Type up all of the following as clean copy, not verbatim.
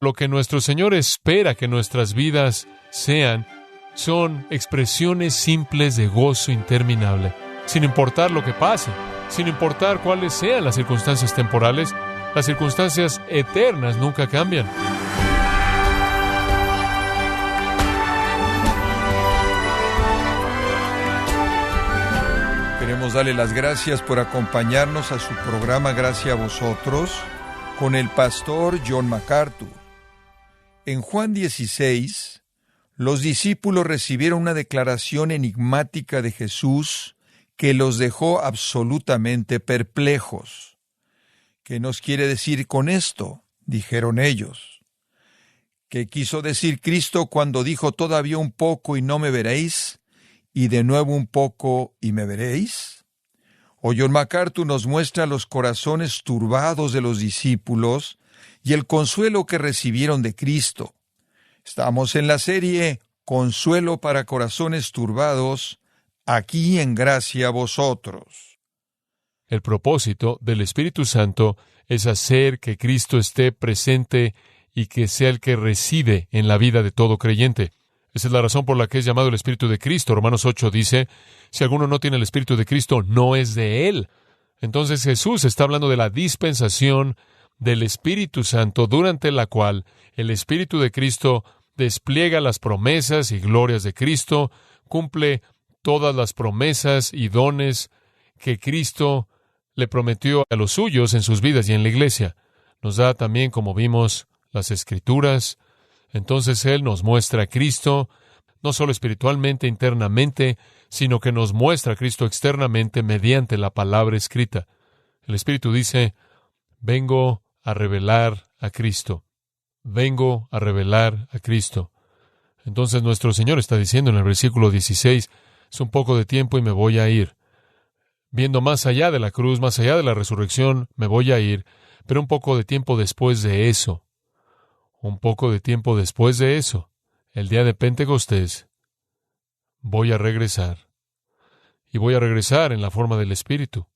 Lo que nuestro Señor espera que nuestras vidas sean son expresiones simples de gozo interminable, sin importar lo que pase, sin importar cuáles sean las circunstancias temporales. Las circunstancias eternas nunca cambian. Queremos darle las gracias por acompañarnos a su programa Gracias a Vosotros con el pastor John MacArthur. En Juan 16, los discípulos recibieron una declaración enigmática de Jesús que los dejó absolutamente perplejos. ¿Qué nos quiere decir con esto?, dijeron ellos. ¿Qué quiso decir Cristo cuando dijo todavía un poco y no me veréis, y de nuevo un poco y me veréis? O John MacArthur nos muestra los corazones turbados de los discípulos y el consuelo que recibieron de Cristo. Estamos en la serie Consuelo para Corazones Turbados, aquí en Gracia a Vosotros. El propósito del Espíritu Santo es hacer que Cristo esté presente y que sea el que reside en la vida de todo creyente. Esa es la razón por la que es llamado el Espíritu de Cristo. Romanos 8 dice, si alguno no tiene el Espíritu de Cristo, no es de Él. Entonces Jesús está hablando de la dispensación del Espíritu Santo, durante la cual el Espíritu de Cristo despliega las promesas y glorias de Cristo, cumple todas las promesas y dones que Cristo le prometió a los suyos en sus vidas y en la iglesia. Nos da también, como vimos, las Escrituras. Entonces Él nos muestra a Cristo, no solo espiritualmente, internamente, sino que nos muestra a Cristo externamente mediante la palabra escrita. El Espíritu dice, vengo a revelar a Cristo. Vengo a revelar a Cristo. Entonces nuestro Señor está diciendo en el versículo 16, es un poco de tiempo y me voy a ir. Viendo más allá de la cruz, más allá de la resurrección, me voy a ir, pero un poco de tiempo después de eso. Un poco de tiempo después de eso, el día de Pentecostés, voy a regresar. Y voy a regresar en la forma del Espíritu.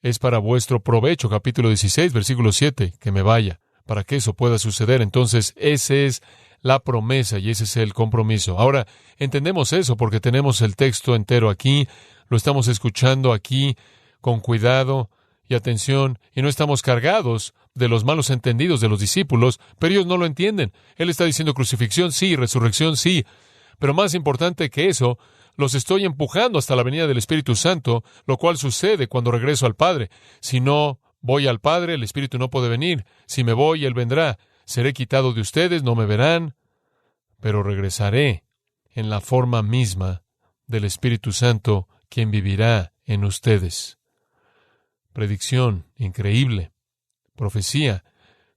Es para vuestro provecho, capítulo 16, versículo 7, que me vaya, para que eso pueda suceder. Entonces, esa es la promesa y ese es el compromiso. Ahora, entendemos eso porque tenemos el texto entero aquí, lo estamos escuchando aquí con cuidado y atención, y no estamos cargados de los malos entendidos de los discípulos, pero ellos no lo entienden. Él está diciendo crucifixión sí, resurrección sí, pero más importante que eso, los estoy empujando hasta la venida del Espíritu Santo, lo cual sucede cuando regreso al Padre. Si no voy al Padre, el Espíritu no puede venir. Si me voy, Él vendrá. Seré quitado de ustedes, no me verán, pero regresaré en la forma misma del Espíritu Santo, quien vivirá en ustedes. Predicción increíble, profecía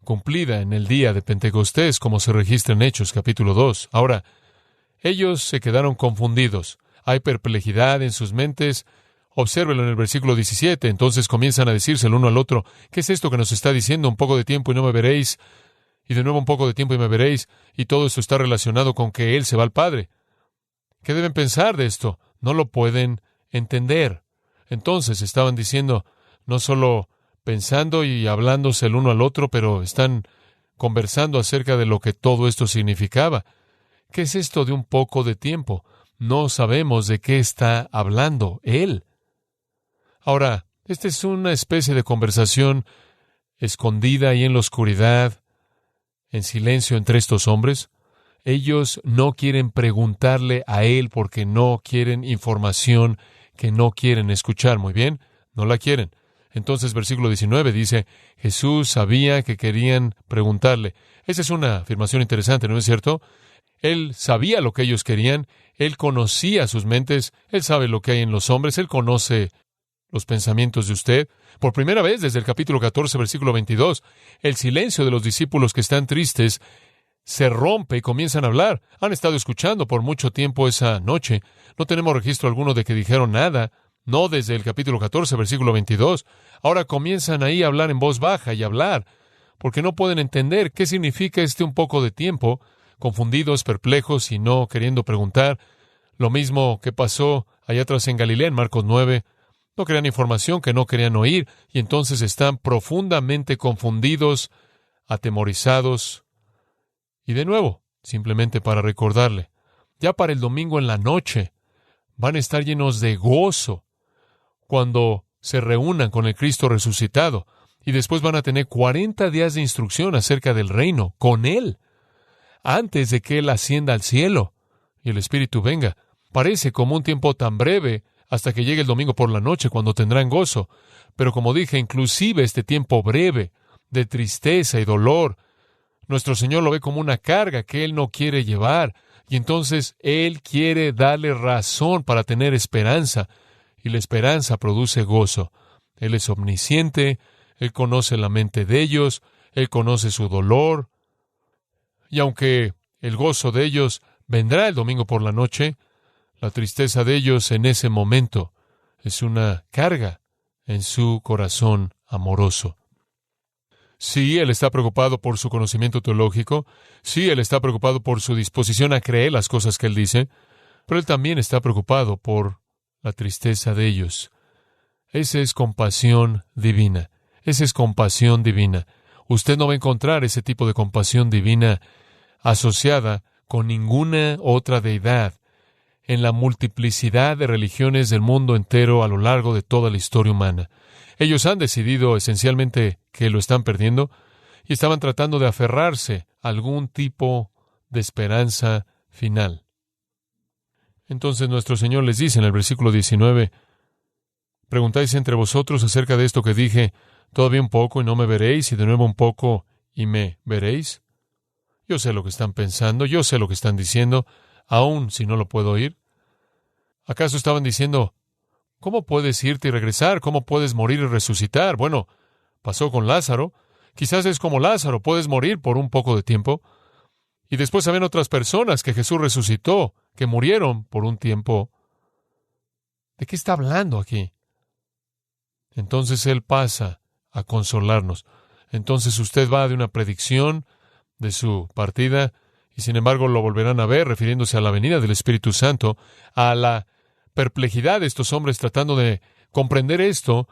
cumplida en el día de Pentecostés, como se registra en Hechos, capítulo 2. Ahora, ellos se quedaron confundidos. Hay perplejidad en sus mentes. Obsérvelo en el versículo 17. Entonces comienzan a decirse el uno al otro, ¿qué es esto que nos está diciendo? Un poco de tiempo y no me veréis, y de nuevo un poco de tiempo y me veréis, y todo esto está relacionado con que Él se va al Padre. ¿Qué deben pensar de esto? No lo pueden entender. Entonces estaban diciendo, no solo pensando y hablándose el uno al otro, pero están conversando acerca de lo que todo esto significaba. ¿Qué es esto de un poco de tiempo? No sabemos de qué está hablando Él. Ahora, esta es una especie de conversación escondida y en la oscuridad, en silencio entre estos hombres. Ellos no quieren preguntarle a Él porque no quieren información que no quieren escuchar. Muy bien, no la quieren. Entonces, versículo 19 dice, Jesús sabía que querían preguntarle. Esa es una afirmación interesante, ¿no es cierto? Él sabía lo que ellos querían, Él conocía sus mentes, Él sabe lo que hay en los hombres, Él conoce los pensamientos de usted. Por primera vez, desde el capítulo 14, versículo 22, el silencio de los discípulos que están tristes se rompe y comienzan a hablar. Han estado escuchando por mucho tiempo esa noche. No tenemos registro alguno de que dijeron nada. No desde el capítulo 14, versículo 22. Ahora comienzan ahí a hablar en voz baja y hablar, porque no pueden entender qué significa un poco de tiempo, confundidos, perplejos y no queriendo preguntar. Lo mismo que pasó allá atrás en Galilea, en Marcos 9. No querían información que no querían oír, y entonces están profundamente confundidos, atemorizados, Y de nuevo, simplemente para recordarle, ya para el domingo en la noche, van a estar llenos de gozo cuando se reúnan con el Cristo resucitado. Y después van a tener 40 días de instrucción acerca del reino con Él, antes de que Él ascienda al cielo y el Espíritu venga. Parece como un tiempo tan breve hasta que llegue el domingo por la noche, cuando tendrán gozo. Pero como dije, inclusive este tiempo breve de tristeza y dolor, nuestro Señor lo ve como una carga que Él no quiere llevar. Y entonces Él quiere darle razón para tener esperanza. Y la esperanza produce gozo. Él es omnisciente, Él conoce la mente de ellos, Él conoce su dolor. Y aunque el gozo de ellos vendrá el domingo por la noche, la tristeza de ellos en ese momento es una carga en su corazón amoroso. Sí, Él está preocupado por su conocimiento teológico. Sí, Él está preocupado por su disposición a creer las cosas que Él dice. Pero Él también está preocupado por la tristeza de ellos. Esa es compasión divina. Esa es compasión divina. Usted no va a encontrar ese tipo de compasión divina asociada con ninguna otra deidad en la multiplicidad de religiones del mundo entero a lo largo de toda la historia humana. Ellos han decidido esencialmente que lo están perdiendo y estaban tratando de aferrarse a algún tipo de esperanza final. Entonces nuestro Señor les dice en el versículo 19, preguntáis entre vosotros acerca de esto que dije, todavía un poco y no me veréis, y de nuevo un poco y me veréis. Yo sé lo que están pensando, yo sé lo que están diciendo, aun si no lo puedo oír. ¿Acaso estaban diciendo, ¿cómo puedes irte y regresar? ¿Cómo puedes morir y resucitar? Bueno, pasó con Lázaro. Quizás es como Lázaro, puedes morir por un poco de tiempo. Y después habían otras personas que Jesús resucitó, que murieron por un tiempo. ¿De qué está hablando aquí? Entonces Él pasa a consolarnos. Entonces usted va de una predicción de su partida, y sin embargo lo volverán a ver, refiriéndose a la venida del Espíritu Santo, a la perplejidad de estos hombres tratando de comprender esto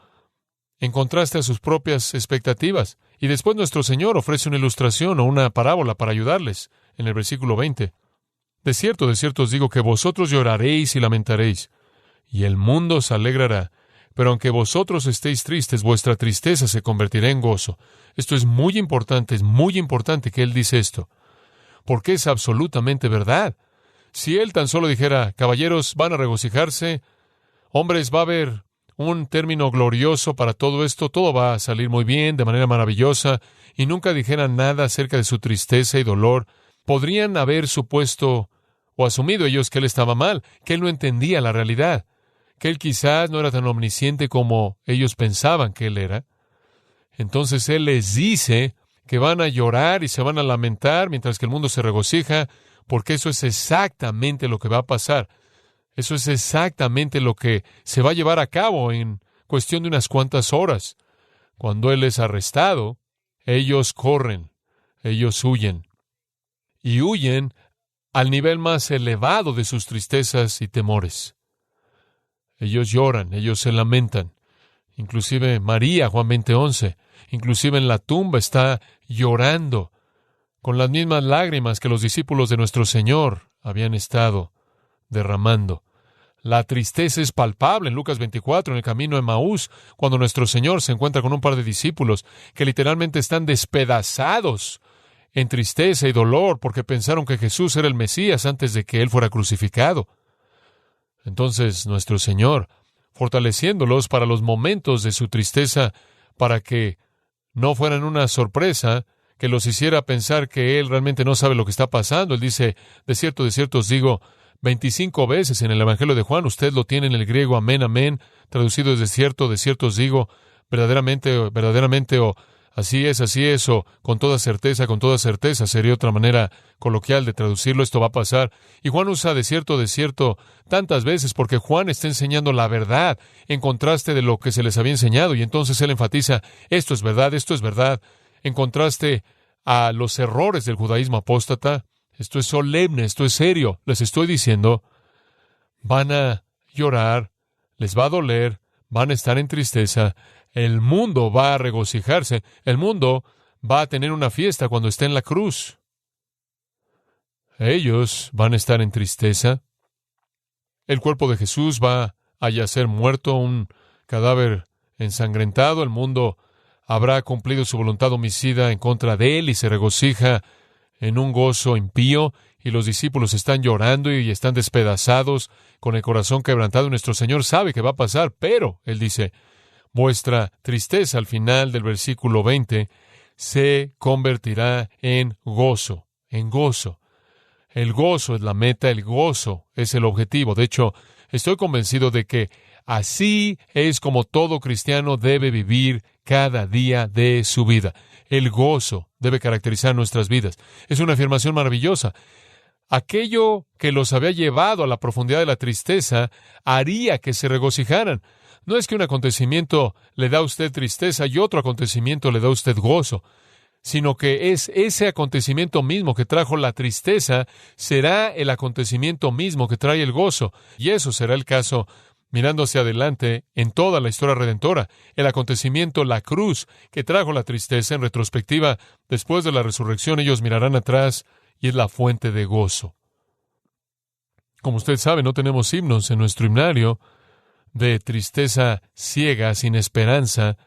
en contraste a sus propias expectativas. Y después nuestro Señor ofrece una ilustración o una parábola para ayudarles en el versículo 20. De cierto os digo que vosotros lloraréis y lamentaréis, y el mundo se alegrará. Pero aunque vosotros estéis tristes, vuestra tristeza se convertirá en gozo. Esto es muy importante que Él dice esto, porque es absolutamente verdad. Si Él tan solo dijera, caballeros, van a regocijarse, hombres, va a haber un término glorioso para todo esto, todo va a salir muy bien, de manera maravillosa, y nunca dijera nada acerca de su tristeza y dolor, podrían haber supuesto o asumido ellos que Él estaba mal, que Él no entendía la realidad, que Él quizás no era tan omnisciente como ellos pensaban que Él era. Entonces Él les dice que van a llorar y se van a lamentar mientras que el mundo se regocija, porque eso es exactamente lo que va a pasar. Eso es exactamente lo que se va a llevar a cabo en cuestión de unas cuantas horas. Cuando Él es arrestado, ellos corren, ellos huyen. Y huyen al nivel más elevado de sus tristezas y temores. Ellos lloran, ellos se lamentan. Inclusive María, Juan 20:11, inclusive en la tumba está llorando con las mismas lágrimas que los discípulos de nuestro Señor habían estado derramando. La tristeza es palpable en Lucas 24, en el camino de Emaús, cuando nuestro Señor se encuentra con un par de discípulos que literalmente están despedazados en tristeza y dolor porque pensaron que Jesús era el Mesías antes de que Él fuera crucificado. Entonces nuestro Señor, fortaleciéndolos para los momentos de su tristeza, para que no fueran una sorpresa que los hiciera pensar que Él realmente no sabe lo que está pasando. Él dice, de cierto os digo, 25 veces en el Evangelio de Juan, usted lo tiene en el griego, amén, amén, traducido de cierto os digo, verdaderamente, o así es, o con toda certeza, sería otra manera coloquial de traducirlo, esto va a pasar. Y Juan usa de cierto, tantas veces, porque Juan está enseñando la verdad, en contraste de lo que se les había enseñado, y entonces él enfatiza, esto es verdad, en contraste a los errores del judaísmo apóstata. Esto es solemne, esto es serio. Les estoy diciendo, van a llorar, les va a doler, van a estar en tristeza. El mundo va a regocijarse. El mundo va a tener una fiesta cuando esté en la cruz. Ellos van a estar en tristeza. El cuerpo de Jesús va a yacer muerto, un cadáver ensangrentado. El mundo habrá cumplido su voluntad homicida en contra de él y se regocija en un gozo impío. Y los discípulos están llorando y están despedazados, con el corazón quebrantado. Y nuestro Señor sabe que va a pasar, pero Él dice, vuestra tristeza al final del versículo 20 se convertirá en gozo, en gozo. El gozo es la meta, el gozo es el objetivo. De hecho, estoy convencido de que así es como todo cristiano debe vivir cada día de su vida. El gozo debe caracterizar nuestras vidas. Es una afirmación maravillosa. Aquello que los había llevado a la profundidad de la tristeza haría que se regocijaran. No es que un acontecimiento le da a usted tristeza y otro acontecimiento le da a usted gozo, sino que es ese acontecimiento mismo que trajo la tristeza, será el acontecimiento mismo que trae el gozo. Y eso será el caso mirando hacia adelante en toda la historia redentora. El acontecimiento, la cruz, que trajo la tristeza, en retrospectiva, después de la resurrección, ellos mirarán atrás y es la fuente de gozo. Como usted sabe, no tenemos himnos en nuestro himnario de tristeza ciega, sin esperanza,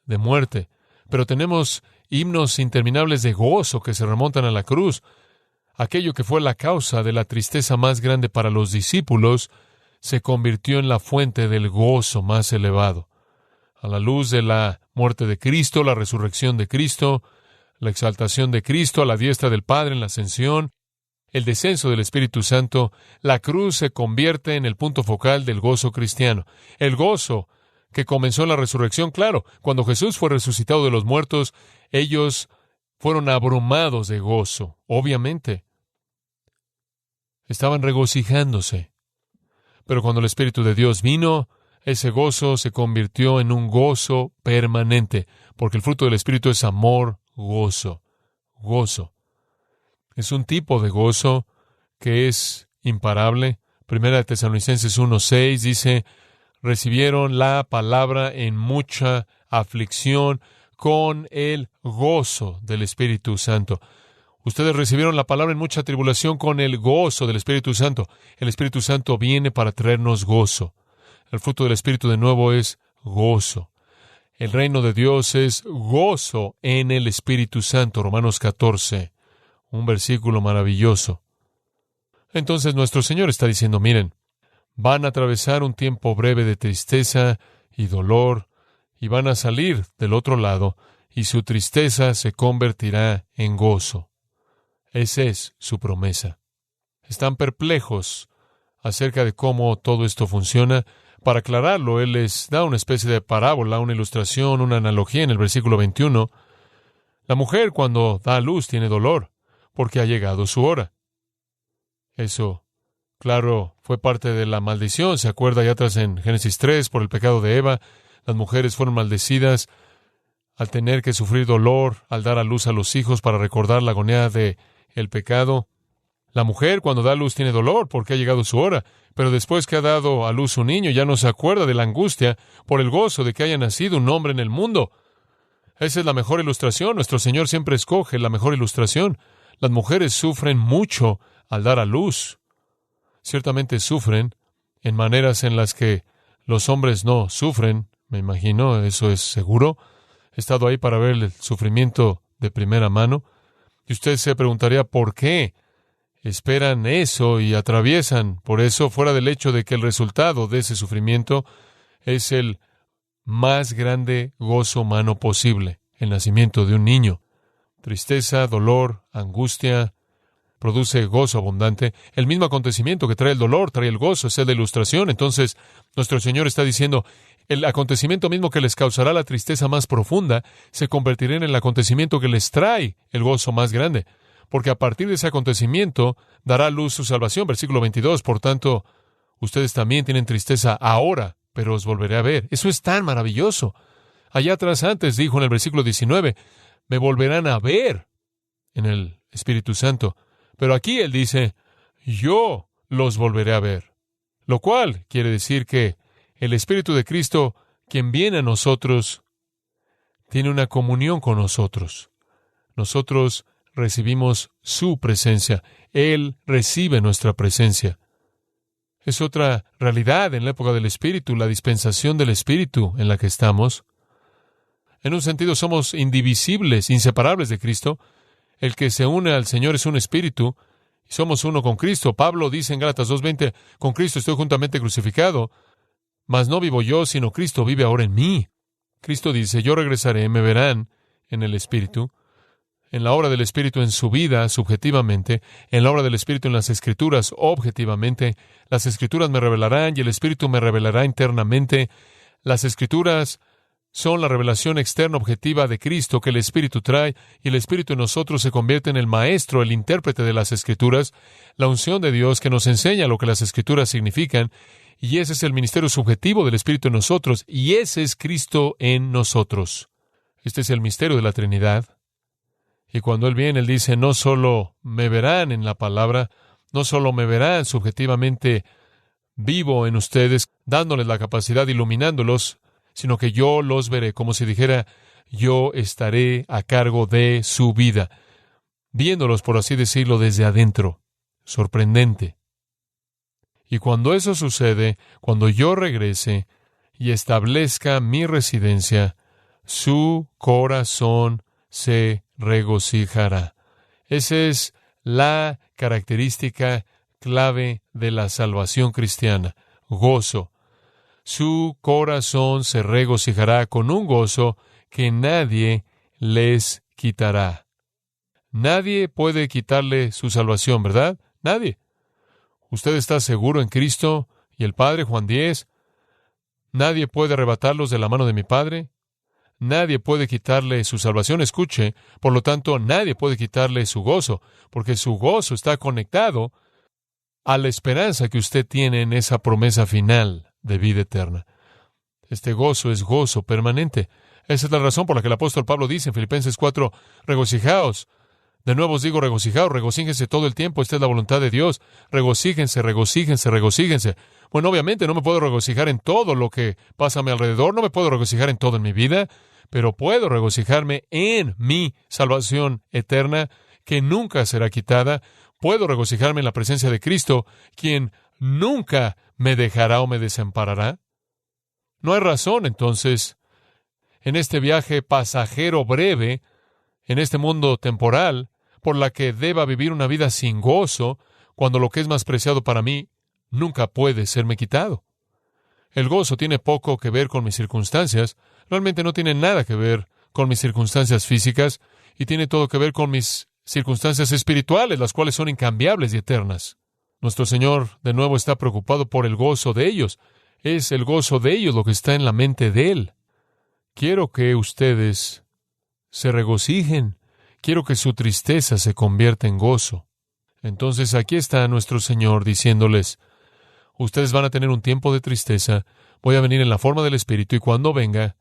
de muerte, pero tenemos himnos interminables de gozo que se remontan a la cruz. Aquello que fue la causa de la tristeza más grande para los discípulos se convirtió en la fuente del gozo más elevado. A la luz de la muerte de Cristo, la resurrección de Cristo, la exaltación de Cristo a la diestra del Padre en la ascensión, el descenso del Espíritu Santo, la cruz se convierte en el punto focal del gozo cristiano. El gozo que comenzó en la resurrección, claro, cuando Jesús fue resucitado de los muertos, ellos fueron abrumados de gozo, obviamente. Estaban regocijándose. Pero cuando el Espíritu de Dios vino, ese gozo se convirtió en un gozo permanente, porque el fruto del Espíritu es amor, gozo, gozo. Es un tipo de gozo que es imparable. Primera de Tesalonicenses 1:6 dice, recibieron la palabra en mucha aflicción con el gozo del Espíritu Santo. Ustedes recibieron la palabra en mucha tribulación con el gozo del Espíritu Santo. El Espíritu Santo viene para traernos gozo. El fruto del Espíritu de nuevo es gozo. El reino de Dios es gozo en el Espíritu Santo. Romanos 14, un versículo maravilloso. Entonces nuestro Señor está diciendo, miren, van a atravesar un tiempo breve de tristeza y dolor y van a salir del otro lado y su tristeza se convertirá en gozo. Esa es su promesa. Están perplejos acerca de cómo todo esto funciona. Para aclararlo, Él les da una especie de parábola, una ilustración, una analogía en el versículo 21. La mujer cuando da a luz tiene dolor, porque ha llegado su hora. Eso, claro, fue parte de la maldición. ¿Se acuerda allá atrás en Génesis 3, por el pecado de Eva? Las mujeres fueron maldecidas al tener que sufrir dolor, al dar a luz a los hijos para recordar la agonía de el pecado. La mujer cuando da a luz tiene dolor porque ha llegado su hora, pero después que ha dado a luz un niño ya no se acuerda de la angustia por el gozo de que haya nacido un hombre en el mundo. Esa es la mejor ilustración. Nuestro Señor siempre escoge la mejor ilustración. Las mujeres sufren mucho al dar a luz. Ciertamente sufren en maneras en las que los hombres no sufren, me imagino, eso es seguro. He estado ahí para ver el sufrimiento de primera mano. Y usted se preguntaría por qué esperan eso y atraviesan por eso, fuera del hecho de que el resultado de ese sufrimiento es el más grande gozo humano posible, el nacimiento de un niño. Tristeza, dolor, angustia, produce gozo abundante. El mismo acontecimiento que trae el dolor, trae el gozo, esa es la ilustración. Entonces, nuestro Señor está diciendo, el acontecimiento mismo que les causará la tristeza más profunda, se convertirá en el acontecimiento que les trae el gozo más grande. Porque a partir de ese acontecimiento dará a luz su salvación. Versículo 22, por tanto, ustedes también tienen tristeza ahora, pero os volveré a ver. Eso es tan maravilloso. Allá atrás antes dijo en el versículo 19, me volverán a ver en el Espíritu Santo. Pero aquí él dice, yo los volveré a ver. Lo cual quiere decir que el Espíritu de Cristo, quien viene a nosotros, tiene una comunión con nosotros. Nosotros recibimos su presencia. Él recibe nuestra presencia. Es otra realidad en la época del Espíritu, la dispensación del Espíritu en la que estamos. En un sentido, somos indivisibles, inseparables de Cristo. El que se une al Señor es un espíritu, y somos uno con Cristo. Pablo dice en Gálatas 2:20, con Cristo estoy juntamente crucificado, mas no vivo yo, sino Cristo vive ahora en mí. Cristo dice, yo regresaré, me verán en el Espíritu, en la obra del Espíritu en su vida, subjetivamente, en la obra del Espíritu en las Escrituras, objetivamente. Las Escrituras me revelarán y el Espíritu me revelará internamente. Las Escrituras son la revelación externa objetiva de Cristo que el Espíritu trae, y el Espíritu en nosotros se convierte en el maestro, el intérprete de las Escrituras, la unción de Dios que nos enseña lo que las Escrituras significan, y ese es el ministerio subjetivo del Espíritu en nosotros, y ese es Cristo en nosotros. Este es el misterio de la Trinidad. Y cuando Él viene, Él dice, no solo me verán en la palabra, no solo me verán subjetivamente vivo en ustedes, dándoles la capacidad, iluminándolos, sino que yo los veré, como si dijera, yo estaré a cargo de su vida, viéndolos, por así decirlo, desde adentro. Sorprendente. Y cuando eso sucede, cuando yo regrese y establezca mi residencia, su corazón se regocijará. Esa es la característica clave de la salvación cristiana, gozo. Su corazón se regocijará con un gozo que nadie les quitará. Nadie puede quitarle su salvación, ¿verdad? Nadie. Usted está seguro en Cristo y el Padre, Juan 10. Nadie puede arrebatarlos de la mano de mi Padre. Nadie puede quitarle su salvación. Escuche, por lo tanto, nadie puede quitarle su gozo, porque su gozo está conectado a la esperanza que usted tiene en esa promesa final de vida eterna. Este gozo es gozo permanente. Esa es la razón por la que el apóstol Pablo dice en Filipenses 4, regocijaos. De nuevo os digo, regocijaos, regocíjense todo el tiempo, esta es la voluntad de Dios. Regocíjense, regocíjense, regocíjense. Bueno, obviamente no me puedo regocijar en todo lo que pasa a mi alrededor, no me puedo regocijar en todo en mi vida, pero puedo regocijarme en mi salvación eterna, que nunca será quitada. Puedo regocijarme en la presencia de Cristo, quien nunca me dejará o me desamparará. No hay razón, entonces, en este viaje pasajero breve, en este mundo temporal, por la que deba vivir una vida sin gozo, cuando lo que es más preciado para mí nunca puede serme quitado. El gozo tiene poco que ver con mis circunstancias, realmente no tiene nada que ver con mis circunstancias físicas, y tiene todo que ver con mis circunstancias espirituales, las cuales son incambiables y eternas. Nuestro Señor, de nuevo, está preocupado por el gozo de ellos. Es el gozo de ellos lo que está en la mente de Él. Quiero que ustedes se regocijen. Quiero que su tristeza se convierta en gozo. Entonces aquí está nuestro Señor diciéndoles, ustedes van a tener un tiempo de tristeza, voy a venir en la forma del Espíritu, y cuando venga,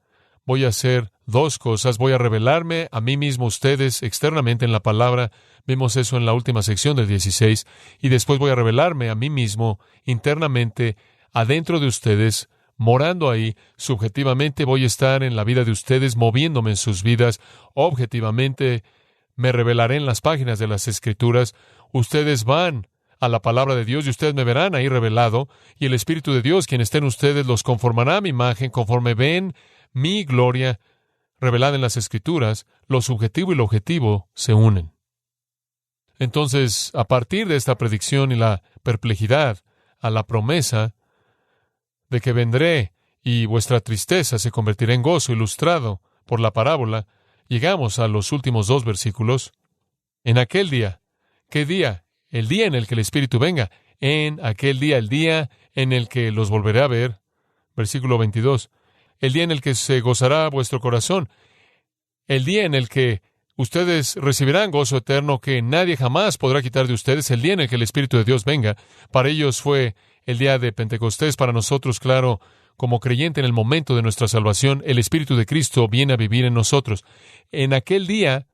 voy a hacer dos cosas. Voy a revelarme a mí mismo a ustedes externamente en la palabra. Vimos eso en la última sección del 16. Y después voy a revelarme a mí mismo internamente adentro de ustedes, morando ahí. Subjetivamente voy a estar en la vida de ustedes, moviéndome en sus vidas. Objetivamente me revelaré en las páginas de las Escrituras. Ustedes van a la palabra de Dios y ustedes me verán ahí revelado. Y el Espíritu de Dios, quien esté en ustedes, los conformará a mi imagen conforme ven mi gloria revelada en las Escrituras. Lo subjetivo y lo objetivo se unen. Entonces, a partir de esta predicción y la perplejidad a la promesa de que vendré y vuestra tristeza se convertirá en gozo, ilustrado por la parábola, llegamos a los últimos 2 versículos. En aquel día, ¿qué día? El día en el que el Espíritu venga. En aquel día, el día en el que los volveré a ver. Versículo 22. El día en el que se gozará vuestro corazón. El día en el que ustedes recibirán gozo eterno que nadie jamás podrá quitar de ustedes. El día en el que el Espíritu de Dios venga. Para ellos fue el día de Pentecostés. Para nosotros, claro, como creyente en el momento de nuestra salvación, el Espíritu de Cristo viene a vivir en nosotros. En aquel día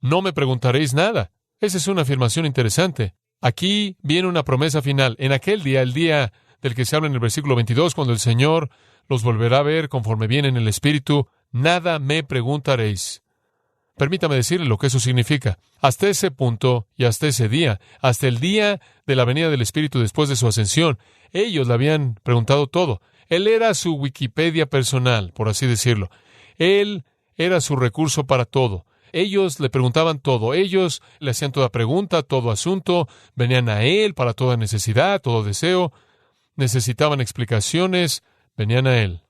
no me preguntaréis nada. Esa es una afirmación interesante. Aquí viene una promesa final. En aquel día, el día del que se habla en el versículo 22, cuando el Señor los volverá a ver conforme viene en el Espíritu, nada me preguntaréis. Permítame decirle lo que eso significa. Hasta ese punto y hasta ese día, hasta el día de la venida del Espíritu después de su ascensión, ellos le habían preguntado todo. Él era su Wikipedia personal, por así decirlo. Él era su recurso para todo. Ellos le preguntaban todo. Ellos le hacían toda pregunta, todo asunto. Venían a Él para toda necesidad, todo deseo. Necesitaban explicaciones. Venían a Él.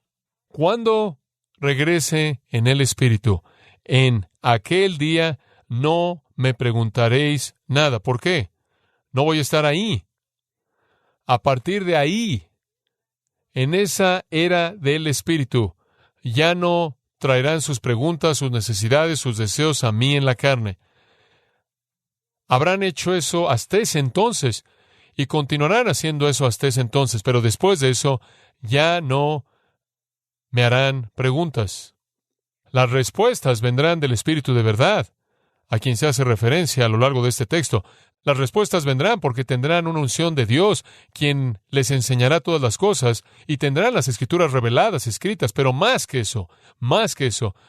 Cuando regrese en el Espíritu, en aquel día no me preguntaréis nada. ¿Por qué? No voy a estar ahí. A partir de ahí, en esa era del Espíritu, ya no traerán sus preguntas, sus necesidades, sus deseos a mí en la carne. Habrán hecho eso hasta ese entonces y continuarán haciendo eso hasta ese entonces, pero después de eso ya no me harán preguntas. Las respuestas vendrán del Espíritu de verdad, a quien se hace referencia a lo largo de este texto. Las respuestas vendrán porque tendrán una unción de Dios, quien les enseñará todas las cosas, y tendrán las Escrituras reveladas, escritas, pero más que eso,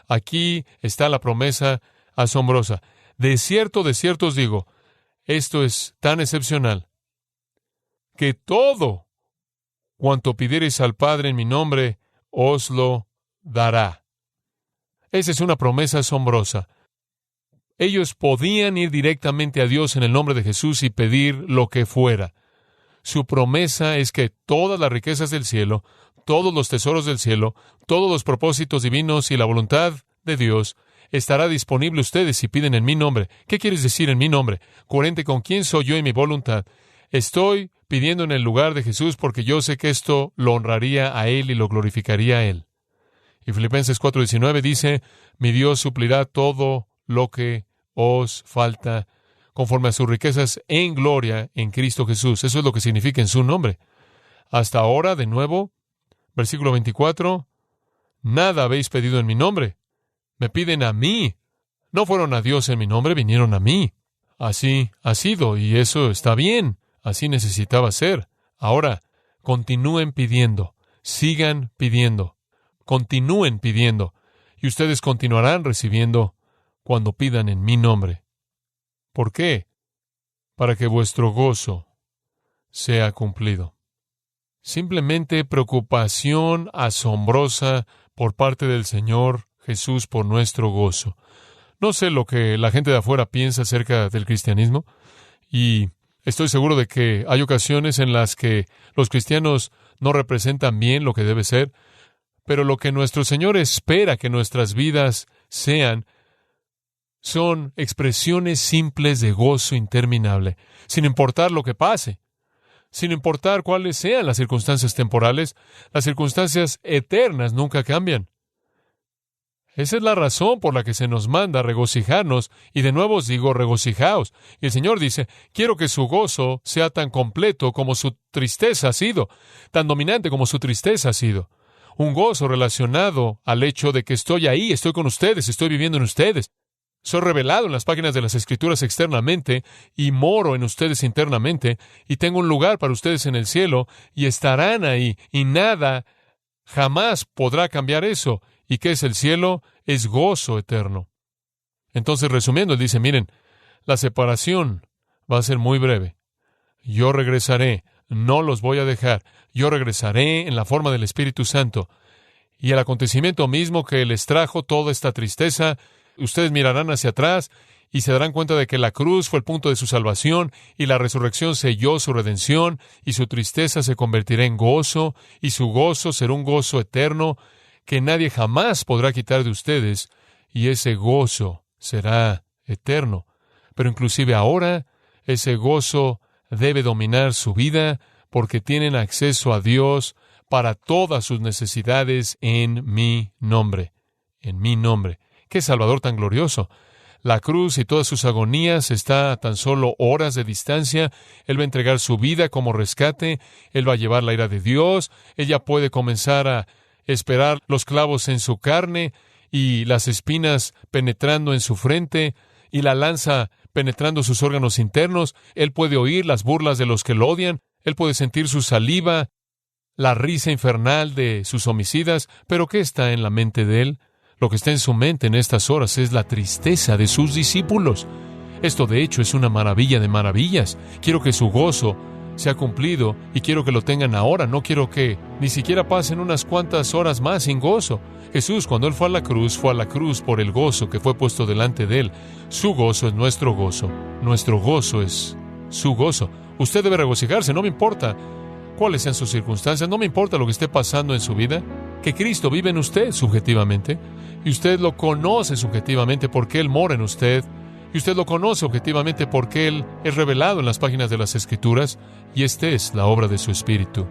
aquí está la promesa asombrosa. De cierto os digo, esto es tan excepcional, que todo cuanto pidiereis al Padre en mi nombre, os lo dará. Esa es una promesa asombrosa. Ellos podían ir directamente a Dios en el nombre de Jesús y pedir lo que fuera. Su promesa es que todas las riquezas del cielo, todos los tesoros del cielo, todos los propósitos divinos y la voluntad de Dios estará disponible a ustedes si piden en mi nombre. ¿Qué quieres decir en mi nombre? Coherente con quién soy yo y mi voluntad. Estoy pidiendo en el lugar de Jesús porque yo sé que esto lo honraría a Él y lo glorificaría a Él. Y Filipenses 4:19 dice, mi Dios suplirá todo lo que os falta conforme a sus riquezas en gloria en Cristo Jesús. Eso es lo que significa en su nombre. Hasta ahora, de nuevo, versículo 24, nada habéis pedido en mi nombre. Me piden a mí. No fueron a Dios en mi nombre, vinieron a mí. Así ha sido, y eso está bien. Así necesitaba ser. Ahora, continúen pidiendo. Sigan pidiendo. Continúen pidiendo. Y ustedes continuarán recibiendo cuando pidan en mi nombre. ¿Por qué? Para que vuestro gozo sea cumplido. Simplemente preocupación asombrosa por parte del Señor Jesús por nuestro gozo. No sé lo que la gente de afuera piensa acerca del cristianismo, y estoy seguro de que hay ocasiones en las que los cristianos no representan bien lo que debe ser, pero lo que nuestro Señor espera que nuestras vidas sean son expresiones simples de gozo interminable, sin importar lo que pase, sin importar cuáles sean las circunstancias temporales. Las circunstancias eternas nunca cambian. Esa es la razón por la que se nos manda regocijarnos, y de nuevo os digo, regocijaos. Y el Señor dice, quiero que su gozo sea tan completo como su tristeza ha sido, tan dominante como su tristeza ha sido. Un gozo relacionado al hecho de que estoy ahí, estoy con ustedes, estoy viviendo en ustedes. Soy revelado en las páginas de las Escrituras externamente y moro en ustedes internamente, y tengo un lugar para ustedes en el cielo, y estarán ahí, y nada jamás podrá cambiar eso. ¿Y qué es el cielo? Es gozo eterno. Entonces, resumiendo, él dice, miren, la separación va a ser muy breve. Yo regresaré, no los voy a dejar. Yo regresaré en la forma del Espíritu Santo. Y el acontecimiento mismo que les trajo toda esta tristeza, ustedes mirarán hacia atrás y se darán cuenta de que la cruz fue el punto de su salvación, y la resurrección selló su redención, y su tristeza se convertirá en gozo, y su gozo será un gozo eterno que nadie jamás podrá quitar de ustedes, y ese gozo será eterno. Pero inclusive ahora, ese gozo debe dominar su vida, porque tienen acceso a Dios para todas sus necesidades en mi nombre. En mi nombre. ¡Qué Salvador tan glorioso! La cruz y todas sus agonías está a tan solo horas de distancia. Él va a entregar su vida como rescate. Él va a llevar la ira de Dios. Ella puede comenzar a esperar los clavos en su carne y las espinas penetrando en su frente y la lanza penetrando sus órganos internos. Él puede oír las burlas de los que lo odian. Él puede sentir su saliva, la risa infernal de sus homicidas. ¿Pero qué está en la mente de él? Lo que está en su mente en estas horas es la tristeza de sus discípulos. Esto de hecho es una maravilla de maravillas. Quiero que su gozo se ha cumplido y quiero que lo tengan ahora. No quiero que ni siquiera pasen unas cuantas horas más sin gozo. Jesús, cuando Él fue a la cruz por el gozo que fue puesto delante de Él. Su gozo es nuestro gozo. Nuestro gozo es su gozo. Usted debe regocijarse, no me importa cuáles sean sus circunstancias, no me importa lo que esté pasando en su vida, que Cristo vive en usted subjetivamente, y usted lo conoce subjetivamente porque Él mora en usted, y usted lo conoce objetivamente porque Él es revelado en las páginas de las Escrituras, y esta es la obra de su Espíritu.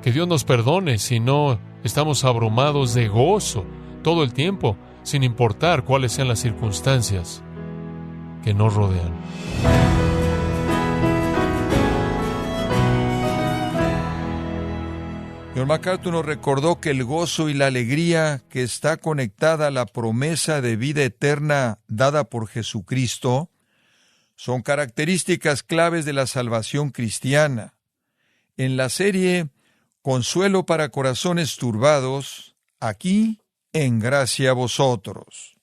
Que Dios nos perdone si no estamos abrumados de gozo todo el tiempo, sin importar cuáles sean las circunstancias que nos rodean. John MacArthur nos recordó que el gozo y la alegría que está conectada a la promesa de vida eterna dada por Jesucristo son características claves de la salvación cristiana. En la serie Consuelo para Corazones Turbados, aquí en Gracia a Vosotros.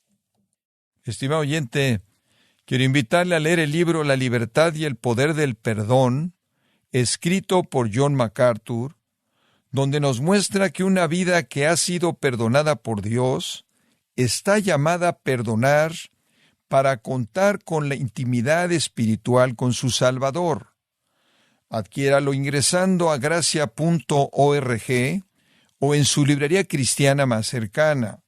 Estimado oyente, quiero invitarle a leer el libro La libertad y el poder del perdón, escrito por John MacArthur, donde nos muestra que una vida que ha sido perdonada por Dios está llamada a perdonar para contar con la intimidad espiritual con su Salvador. Adquiéralo ingresando a gracia.org o en su librería cristiana más cercana.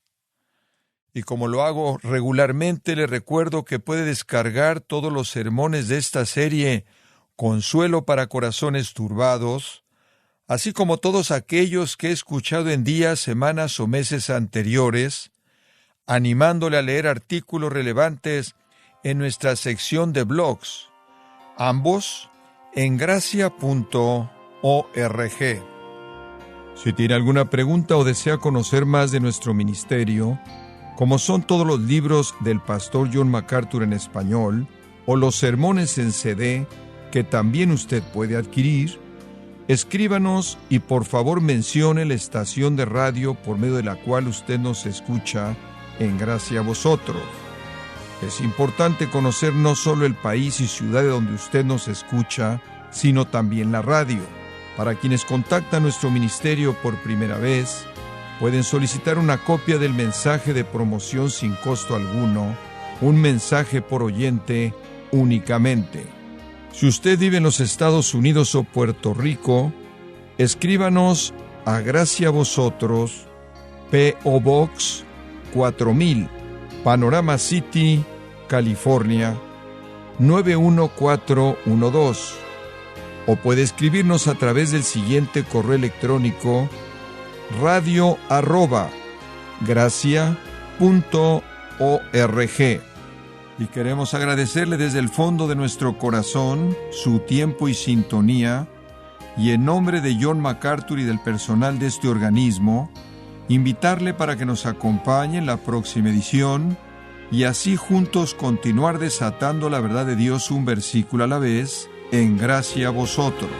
Y como lo hago regularmente, le recuerdo que puede descargar todos los sermones de esta serie Consuelo para Corazones Turbados, así como todos aquellos que he escuchado en días, semanas o meses anteriores, animándole a leer artículos relevantes en nuestra sección de blogs, ambos en gracia.org. Si tiene alguna pregunta o desea conocer más de nuestro ministerio, como son todos los libros del pastor John MacArthur en español, o los sermones en CD que también usted puede adquirir, escríbanos y por favor mencione la estación de radio por medio de la cual usted nos escucha en Gracia a Vosotros. Es importante conocer no solo el país y ciudad de donde usted nos escucha, sino también la radio. Para quienes contactan nuestro ministerio por primera vez, pueden solicitar una copia del mensaje de promoción sin costo alguno, un mensaje por oyente únicamente. Si usted vive en los Estados Unidos o Puerto Rico, escríbanos a Gracia a Vosotros, P.O. Box 4000, Panorama City, California, 91412. O puede escribirnos a través del siguiente correo electrónico: radio@gracia.org. Y queremos agradecerle desde el fondo de nuestro corazón su tiempo y sintonía, y en nombre de John MacArthur y del personal de este organismo, invitarle para que nos acompañe en la próxima edición y así juntos continuar desatando la verdad de Dios un versículo a la vez en Gracia a Vosotros.